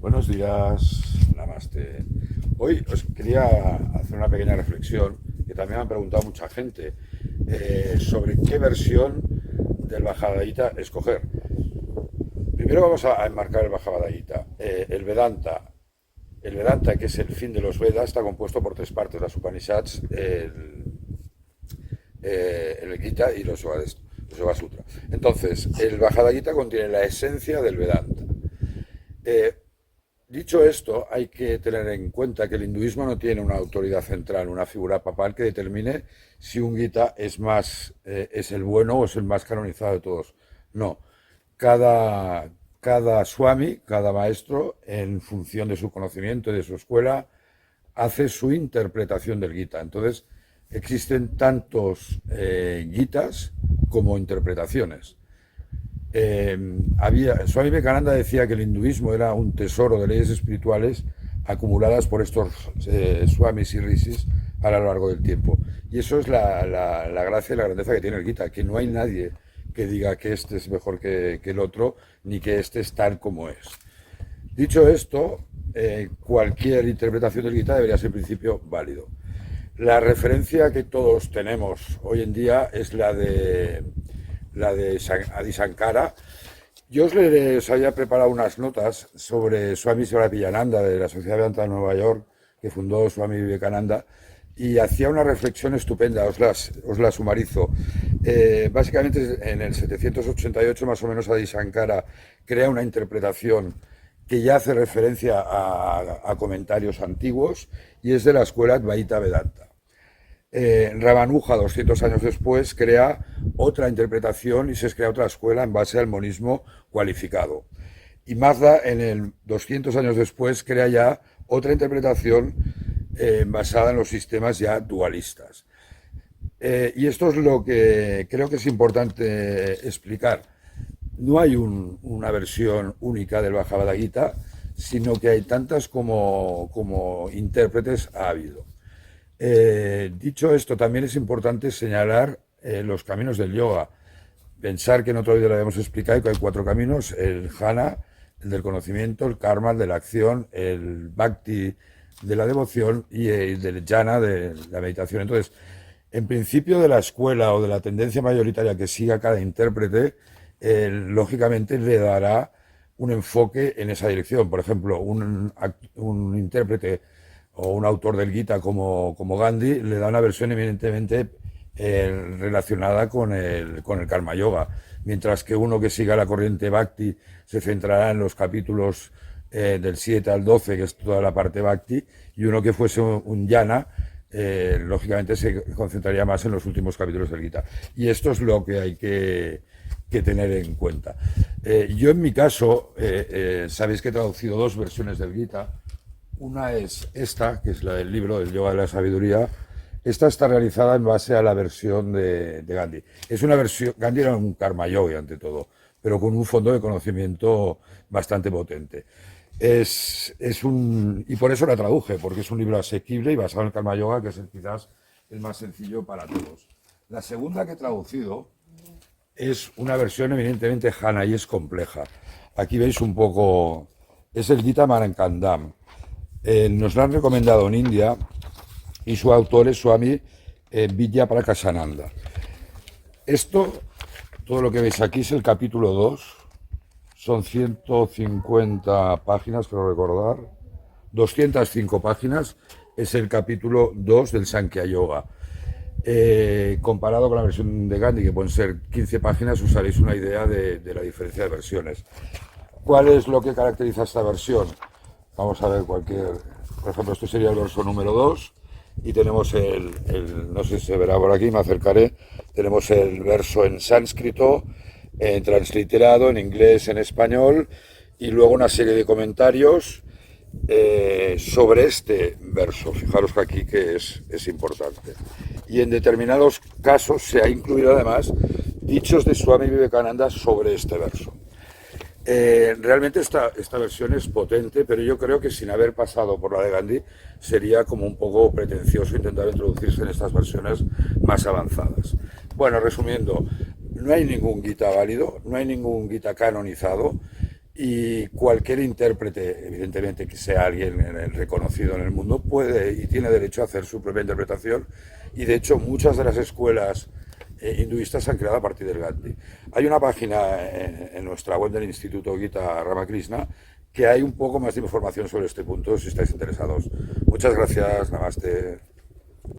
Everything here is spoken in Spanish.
Buenos días, Namaste. Hoy os quería hacer una pequeña reflexión que también me han preguntado mucha gente sobre qué versión del Bhagavad Gita escoger. Primero vamos a enmarcar el Bhagavad Gita. El Vedanta, que es el fin de los Vedas, está compuesto por tres partes: las Upanishads, el Gita y los Yoga Sutra. Entonces, el Bhagavad Gita contiene la esencia del Vedanta. Dicho esto, hay que tener en cuenta que el hinduismo no tiene una autoridad central, una figura papal que determine si un Gita es el bueno o es el más canonizado de todos. No, cada swami, cada maestro, en función de su conocimiento y de su escuela, hace su interpretación del Gita. Entonces, existen tantos Gitas como interpretaciones. Swami Vivekananda decía que el hinduismo era un tesoro de leyes espirituales acumuladas por estos swamis y rishis a lo largo del tiempo. Y eso es la gracia y la grandeza que tiene el Gita, que no hay nadie que diga que este es mejor que el otro, ni que este es tal como es. Dicho esto, cualquier interpretación del Gita debería ser en principio válido. La referencia que todos tenemos hoy en día es la de Adi Shankara. Yo os había preparado unas notas sobre Swami Sivarapiyananda de la Sociedad Vedanta de Nueva York, que fundó Swami Vivekananda, y hacía una reflexión estupenda, os la sumarizo. Básicamente en el 788 más o menos Adi Shankara crea una interpretación que ya hace referencia a comentarios antiguos y es de la escuela Advaita Vedanta. Ramanuja, 200 años después, crea otra interpretación y se crea otra escuela en base al monismo cualificado. Y Mazda, en el 200 años después, crea ya otra interpretación basada en los sistemas ya dualistas. Y esto es lo que creo que es importante explicar. No hay una versión única del Bhagavad Gita, sino que hay tantas como intérpretes ha habido. Dicho esto, también es importante señalar los caminos del yoga. Pensar que en otro vídeo lo habíamos explicado, que hay 4 caminos: el jhana, el del conocimiento; el karma, el de la acción; el bhakti, de la devoción; y el del jnana, de la meditación. Entonces, en principio, de la escuela o de la tendencia mayoritaria que siga cada intérprete, lógicamente le dará un enfoque en esa dirección. Por ejemplo, un intérprete o un autor del Gita como Gandhi le da una versión eminentemente relacionada con el Karma Yoga, mientras que uno que siga la corriente Bhakti se centrará en los capítulos del 7 al 12, que es toda la parte Bhakti, y uno que fuese un Jnana, lógicamente se concentraría más en los últimos capítulos del Gita. Y esto es lo que hay que tener en cuenta. Yo en mi caso, sabéis que he traducido 2 versiones del Gita. Una es esta, que es la del libro del Yoga de la Sabiduría. Esta está realizada en base a la versión de Gandhi. Es una versión, Gandhi era un karma yogi ante todo, pero con un fondo de conocimiento bastante potente. Y por eso la traduje, porque es un libro asequible y basado en el karma yoga, que es quizás el más sencillo para todos. La segunda que he traducido es una versión eminentemente jhana y es compleja. Aquí veis un poco, es el Gita Marankandam. Nos lo han recomendado en India y su autor es Swami Vidyaprakashananda. Todo lo que veis aquí es el capítulo 2, son 150 páginas, creo recordar, 205 páginas, es el capítulo 2 del Sankhya Yoga. Comparado con la versión de Gandhi, que pueden ser 15 páginas, os haréis una idea de la diferencia de versiones. ¿Cuál es lo que caracteriza esta versión? Vamos a ver por ejemplo, esto sería el verso número 2 y tenemos no sé si se verá por aquí, me acercaré, tenemos el verso en sánscrito, en transliterado, en inglés, en español, y luego una serie de comentarios sobre este verso. Fijaros que aquí que es importante. Y en determinados casos se ha incluido además dichos de Swami Vivekananda sobre este verso. Realmente esta versión es potente, pero yo creo que sin haber pasado por la de Gandhi sería como un poco pretencioso intentar introducirse en estas versiones más avanzadas. Bueno, resumiendo, no hay ningún Gita válido, no hay ningún Gita canonizado. Y cualquier intérprete, evidentemente que sea alguien reconocido en el mundo, puede y tiene derecho a hacer su propia interpretación. Y de hecho, muchas de las escuelas hinduistas se han creado a partir del Gandhi. Hay una página en nuestra web del Instituto Gita Ramakrishna que hay un poco más de información sobre este punto si estáis interesados. Muchas gracias, Namaste.